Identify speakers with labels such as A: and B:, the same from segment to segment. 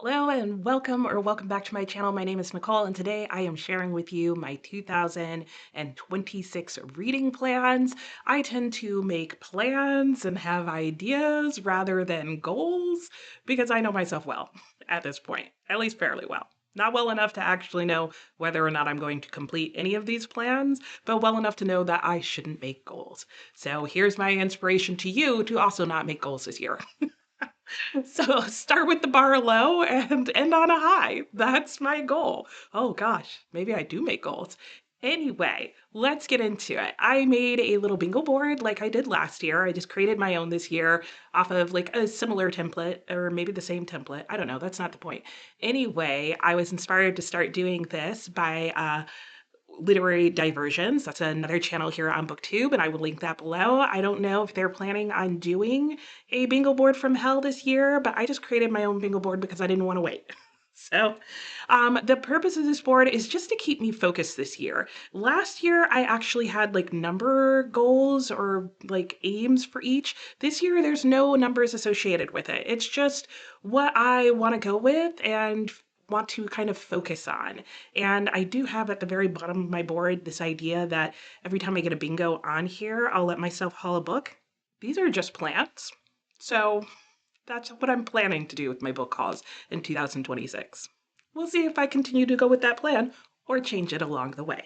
A: Hello and welcome back to my channel. My name is Nicole and today I am sharing with you my 2026 reading plans. I tend to make plans and have ideas rather than goals because I know myself well at this point, at least fairly well. Not well enough to actually know whether or not I'm going to complete any of these plans, but well enough to know that I shouldn't make goals. So here's my inspiration to you to also not make goals this year. So start with the bar low and end on a high. That's my goal. Oh gosh, maybe I do make goals. Anyway, let's get into it. I made a little bingo board like I did last year. I just created my own this year off of like a similar template or maybe the same template. I don't know. That's not the point. Anyway, I was inspired to start doing this by Literary Diversions. That's another channel here on BookTube, and I will link that below. I don't know if they're planning on doing a bingo board from hell this year, but I just created my own bingo board because I didn't want to wait. So the purpose of this board is just to keep me focused this year. Last year, I actually had like number goals or like aims for each. This year, there's no numbers associated with it. It's just what I want to go with and want to kind of focus on. And I do have at the very bottom of my board this idea that every time I get a bingo on here, I'll let myself haul a book. These are just plans. So that's what I'm planning to do with my book hauls in 2026. We'll see if I continue to go with that plan or change it along the way.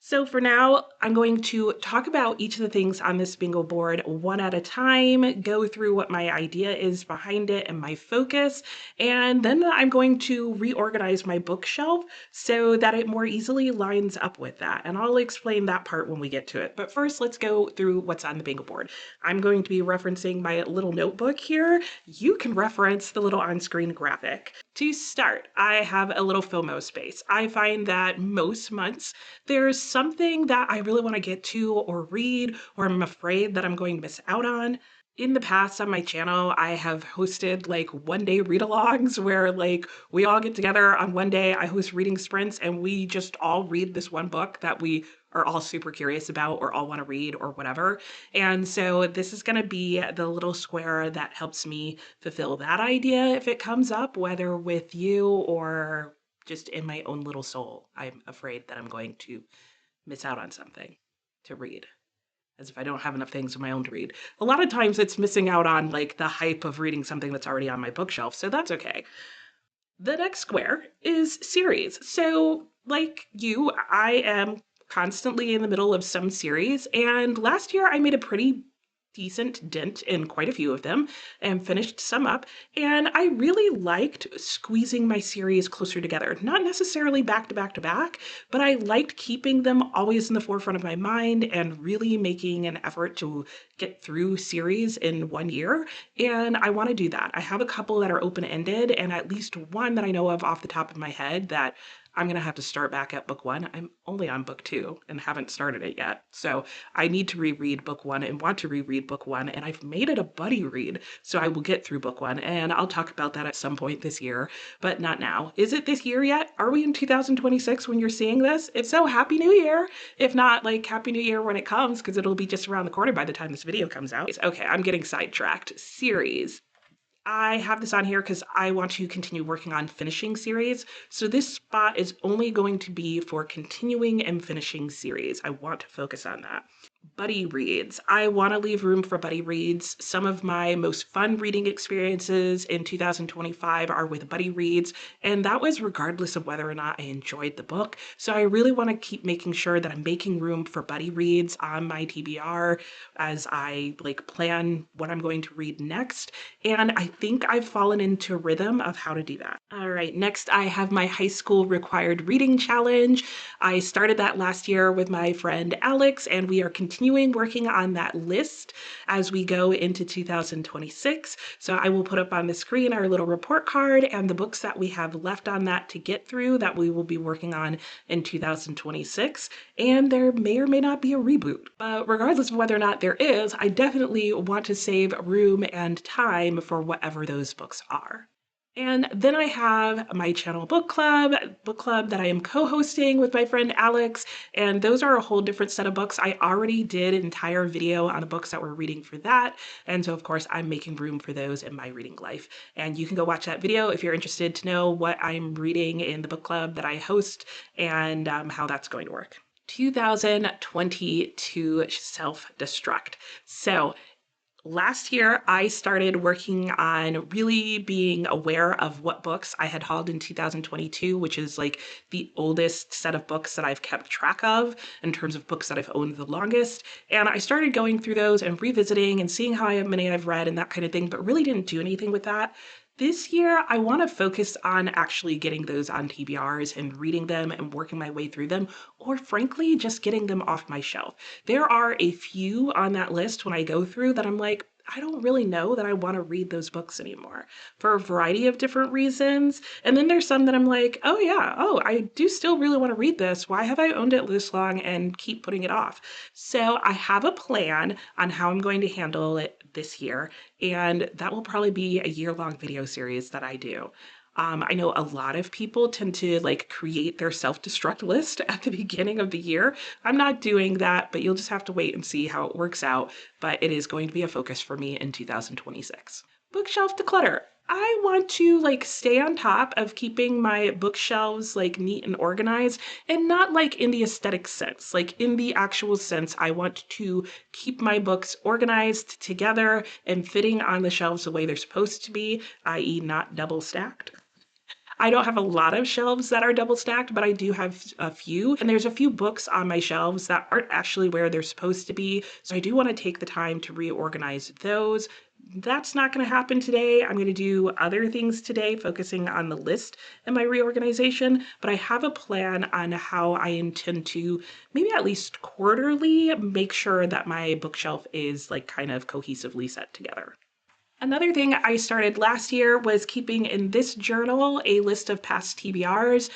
A: So for now, I'm going to talk about each of the things on this bingo board one at a time, go through what my idea is behind it and my focus, and then I'm going to reorganize my bookshelf so that it more easily lines up with that. And I'll explain that part when we get to it. But first, let's go through what's on the bingo board. I'm going to be referencing my little notebook here. You can reference the little on-screen graphic. To start, I have a little FOMO space. I find that most months there's something that I really want to get to or read, or I'm afraid that I'm going to miss out on. In the past on my channel, I have hosted like one day read alongs where like we all get together on one day. I host reading sprints and we just all read this one book that we are all super curious about or all want to read or whatever. And so this is going to be the little square that helps me fulfill that idea if it comes up, whether with you or just in my own little soul. I'm afraid that I'm going to miss out on something to read, as if I don't have enough things of my own to read. A lot of times it's missing out on like the hype of reading something that's already on my bookshelf, so that's okay. The next square is series. So like you, I am constantly in the middle of some series, and last year I made a pretty decent dent in quite a few of them and finished some up. And I really liked squeezing my series closer together, not necessarily back to back to back, but I liked keeping them always in the forefront of my mind and really making an effort to get through series in one year. And I want to do that. I have a couple that are open-ended and at least one that I know of off the top of my head that I'm going to have to start back at book one. I'm only on book two and haven't started it yet. So I need to reread book one and want to reread book one. And I've made it a buddy read. So I will get through book one. And I'll talk about that at some point this year, but not now. Is it this year yet? Are we in 2026 when you're seeing this? If so, Happy New Year. If not, like Happy New Year when it comes, because it'll be just around the corner by the time this video comes out. Okay, I'm getting sidetracked. Series. I have this on here because I want to continue working on finishing series. So this spot is only going to be for continuing and finishing series. I want to focus on that. Buddy reads. I want to leave room for buddy reads. Some of my most fun reading experiences in 2025 are with buddy reads, and that was regardless of whether or not I enjoyed the book. So I really want to keep making sure that I'm making room for buddy reads on my TBR as I like plan what I'm going to read next. And I think I've fallen into a rhythm of how to do that. All right, next I have my high school required reading challenge. I started that last year with my friend Alex, and we are continuing working on that list as we go into 2026. So I will put up on the screen our little report card and the books that we have left on that to get through that we will be working on in 2026. And there may or may not be a reboot. But regardless of whether or not there is, I definitely want to save room and time for whatever those books are. And then I have my channel book club that I am co-hosting with my friend Alex. And those are a whole different set of books. I already did an entire video on the books that we're reading for that. And so of course I'm making room for those in my reading life. And you can go watch that video if you're interested to know what I'm reading in the book club that I host and how that's going to work. 2022 self-destruct. So last year, I started working on really being aware of what books I had hauled in 2022, which is like the oldest set of books that I've kept track of in terms of books that I've owned the longest. And I started going through those and revisiting and seeing how many I've read and that kind of thing, but really didn't do anything with that. This year, I want to focus on actually getting those on TBRs and reading them and working my way through them, or frankly, just getting them off my shelf. There are a few on that list when I go through that I'm like, I don't really know that I want to read those books anymore for a variety of different reasons. And then there's some that I'm like, oh yeah, oh, I do still really want to read this. Why have I owned it this long and keep putting it off? So I have a plan on how I'm going to handle it this year, and that will probably be a year-long video series that I do. I know a lot of people tend to like create their self-destruct list at the beginning of the year. I'm not doing that, but you'll just have to wait and see how it works out. But it is going to be a focus for me in 2026. Bookshelf declutter. I want to like stay on top of keeping my bookshelves like neat and organized, and not like in the aesthetic sense, like in the actual sense. I want to keep my books organized together and fitting on the shelves the way they're supposed to be, i.e. not double stacked. I don't have a lot of shelves that are double stacked, but I do have a few. And there's a few books on my shelves that aren't actually where they're supposed to be. So I do want to take the time to reorganize those. That's not going to happen today. I'm going to do other things today, focusing on the list and my reorganization. But I have a plan on how I intend to maybe at least quarterly make sure that my bookshelf is like kind of cohesively set together. Another thing I started last year was keeping in this journal a list of past TBRs,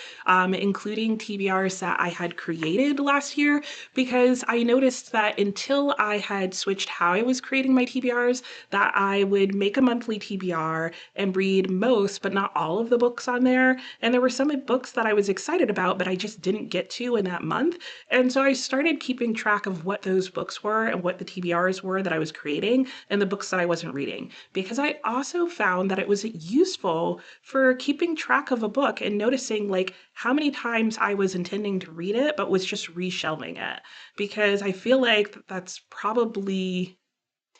A: including TBRs that I had created last year, because I noticed that until I had switched how I was creating my TBRs, that I would make a monthly TBR and read most, but not all of the books on there. And there were some books that I was excited about, but I just didn't get to in that month. And so I started keeping track of what those books were and what the TBRs were that I was creating and the books that I wasn't reading, because I also found that it was useful for keeping track of a book and noticing like how many times I was intending to read it but was just reshelving it, because I feel like that's probably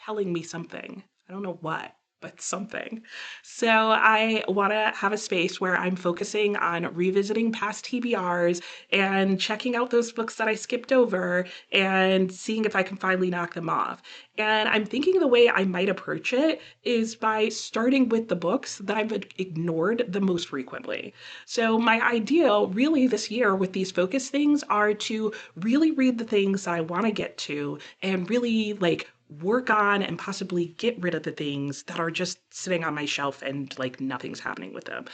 A: telling me something. I don't know what, but something. So I want to have a space where I'm focusing on revisiting past TBRs and checking out those books that I skipped over and seeing if I can finally knock them off. And I'm thinking the way I might approach it is by starting with the books that I've ignored the most frequently. So my ideal really this year with these focus things are to really read the things that I want to get to and really like work on and possibly get rid of the things that are just sitting on my shelf and like nothing's happening with them.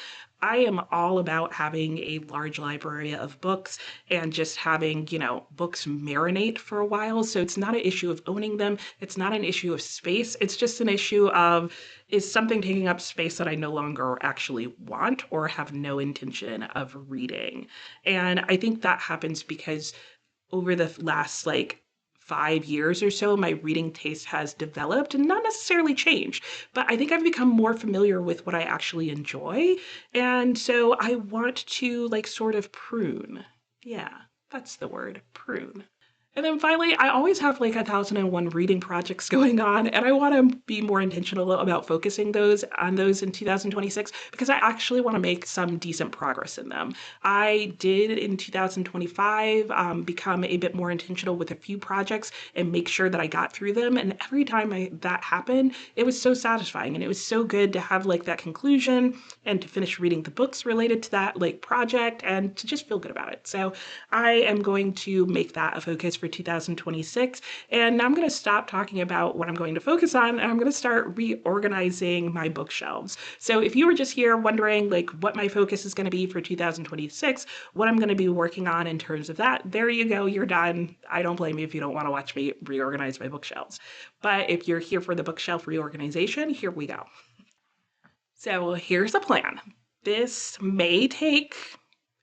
A: I am all about having a large library of books and just having, books marinate for a while. So it's not an issue of owning them. It's not an issue of space. It's just an issue of, is something taking up space that I no longer actually want or have no intention of reading? And I think that happens because over the last like 5 years or so, my reading taste has developed and not necessarily changed, but I think I've become more familiar with what I actually enjoy. And so I want to like sort of prune. Yeah, that's the word, prune. And then finally, I always have like 1,001 reading projects going on, and I want to be more intentional about focusing those on those in 2026 because I actually want to make some decent progress in them. I did in 2025 become a bit more intentional with a few projects and make sure that I got through them. And every time that happened, it was so satisfying and it was so good to have like that conclusion and to finish reading the books related to that like project and to just feel good about it. So I am going to make that a focus for 2026. And now I'm going to stop talking about what I'm going to focus on and I'm going to start reorganizing my bookshelves. So if you were just here wondering like what my focus is going to be for 2026, what I'm going to be working on in terms of that, there you go, you're done. I don't blame you if you don't want to watch me reorganize my bookshelves. But if you're here for the bookshelf reorganization, here we go. So here's a plan. This may take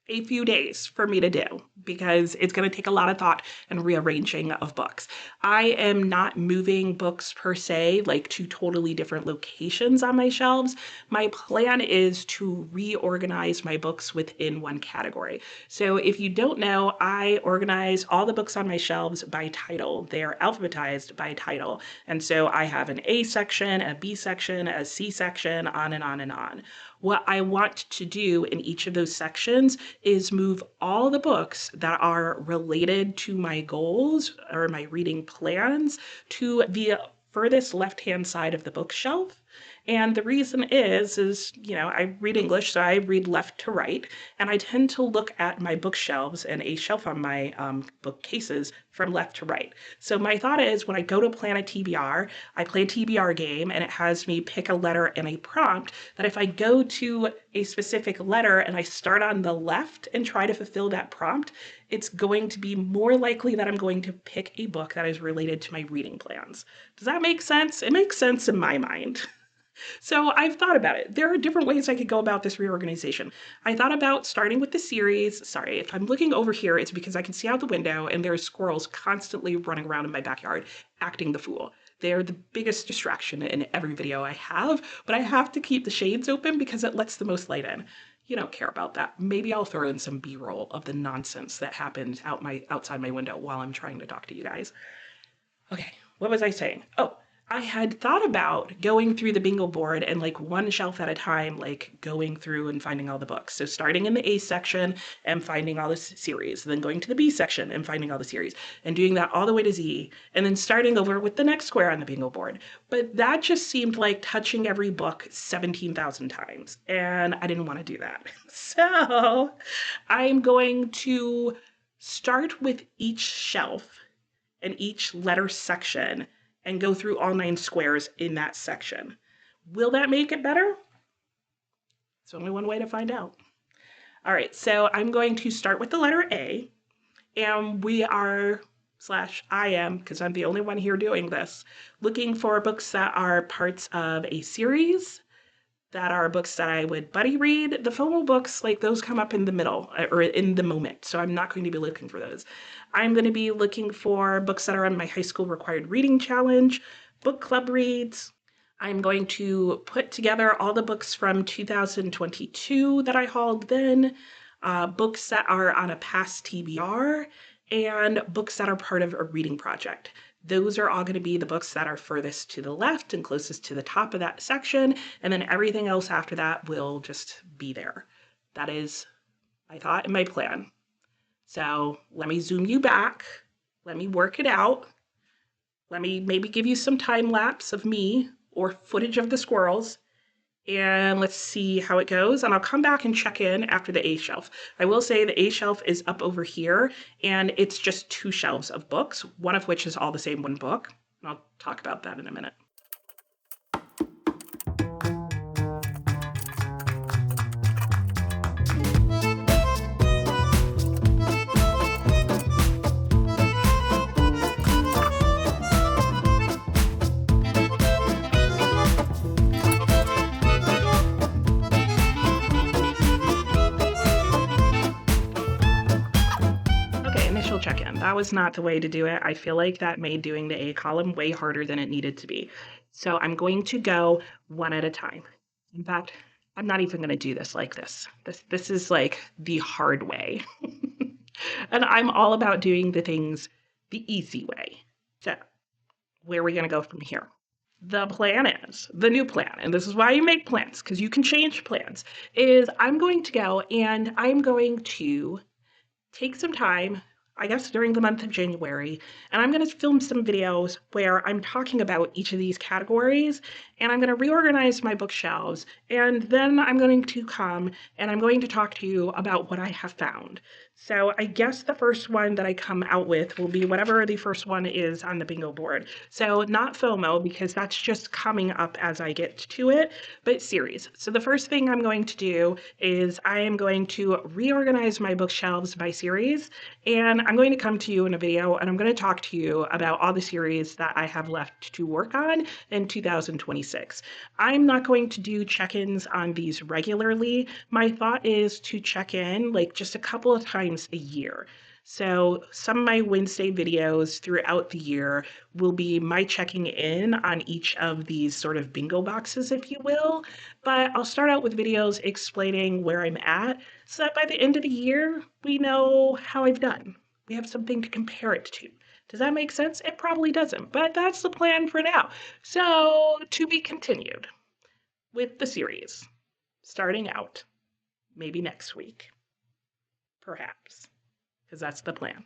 A: a few days for me to do because it's going to take a lot of thought and rearranging of books. I am not moving books per se, like to totally different locations on my shelves. My plan is to reorganize my books within one category. So if you don't know, I organize all the books on my shelves by title. They're alphabetized by title. And so I have an A section, a B section, a C section, on and on and on. What I want to do in each of those sections is move all the books that are related to my goals or my reading plans to the furthest left-hand side of the bookshelf. And the reason is, I read English, so I read left to right, and I tend to look at my bookshelves and a shelf on my bookcases from left to right. So my thought is when I go to plan a TBR, I play a TBR game and it has me pick a letter and a prompt that if I go to a specific letter and I start on the left and try to fulfill that prompt, it's going to be more likely that I'm going to pick a book that is related to my reading plans. Does that make sense? It makes sense in my mind. So I've thought about it. There are different ways I could go about this reorganization. I thought about starting with the series. Sorry, if I'm looking over here, it's because I can see out the window and there's squirrels constantly running around in my backyard acting the fool. They're the biggest distraction in every video I have, but I have to keep the shades open because it lets the most light in. You don't care about that. Maybe I'll throw in some B-roll of the nonsense that happened outside my window while I'm trying to talk to you guys. Okay, what was I saying? Oh, I had thought about going through the bingo board and like one shelf at a time, like going through and finding all the books. So starting in the A section and finding all the series, then going to the B section and finding all the series, and doing that all the way to Z, and then starting over with the next square on the bingo board. But that just seemed like touching every book 17,000 times, and I didn't want to do that. So I'm going to start with each shelf and each letter section and go through all 9 squares in that section. Will that make it better? It's only one way to find out. All right, so I'm going to start with the letter A, and we are, I am, because I'm the only one here doing this, looking for books that are parts of a series, that are books that I would buddy read. The FOMO books, like those come up in the middle or in the moment, so I'm not going to be looking for those. I'm going to be looking for books that are on my high school required reading challenge, book club reads. I'm going to put together all the books from 2022 that I hauled then, books that are on a past TBR, and books that are part of a reading project. Those are all going to be the books that are furthest to the left and closest to the top of that section, and then everything else after that will just be there. That is my thought and my plan. So let me zoom you back. Let me work it out. Let me maybe give you some time lapse of me or footage of the squirrels, and let's see how it goes. And I'll come back and check in after the A shelf. I will say the A shelf is up over here, and it's just 2 shelves of books, one of which is all the same one book. And I'll talk about that in a minute. Check-in. That was not the way to do it. I feel like that made doing the A column way harder than it needed to be. So I'm going to go one at a time. In fact, I'm not even going to do this like this. This is like the hard way. And I'm all about doing the things the easy way. So where are we going to go from here? The plan is, the new plan, and this is why you make plans, because you can change plans, is I'm going to go and I'm going to take some time, I guess during the month of January, and I'm going to film some videos where I'm talking about each of these categories, and I'm going to reorganize my bookshelves, and then I'm going to come and I'm going to talk to you about what I have found. So I guess the first one that I come out with will be whatever the first one is on the bingo board. So not FOMO, because that's just coming up as I get to it, but series. So the first thing I'm going to do is I am going to reorganize my bookshelves by series, and I'm going to come to you in a video and I'm going to talk to you about all the series that I have left to work on in 2026. I'm not going to do check-ins on these regularly. My thought is to check in like just a couple of times a year. So some of my Wednesday videos throughout the year will be my checking in on each of these sort of bingo boxes, if you will. But I'll start out with videos explaining where I'm at so that by the end of the year, we know how I've done. We have something to compare it to. Does that make sense? It probably doesn't, but that's the plan for now. So, to be continued with the series, starting out maybe next week, perhaps, because that's the plan.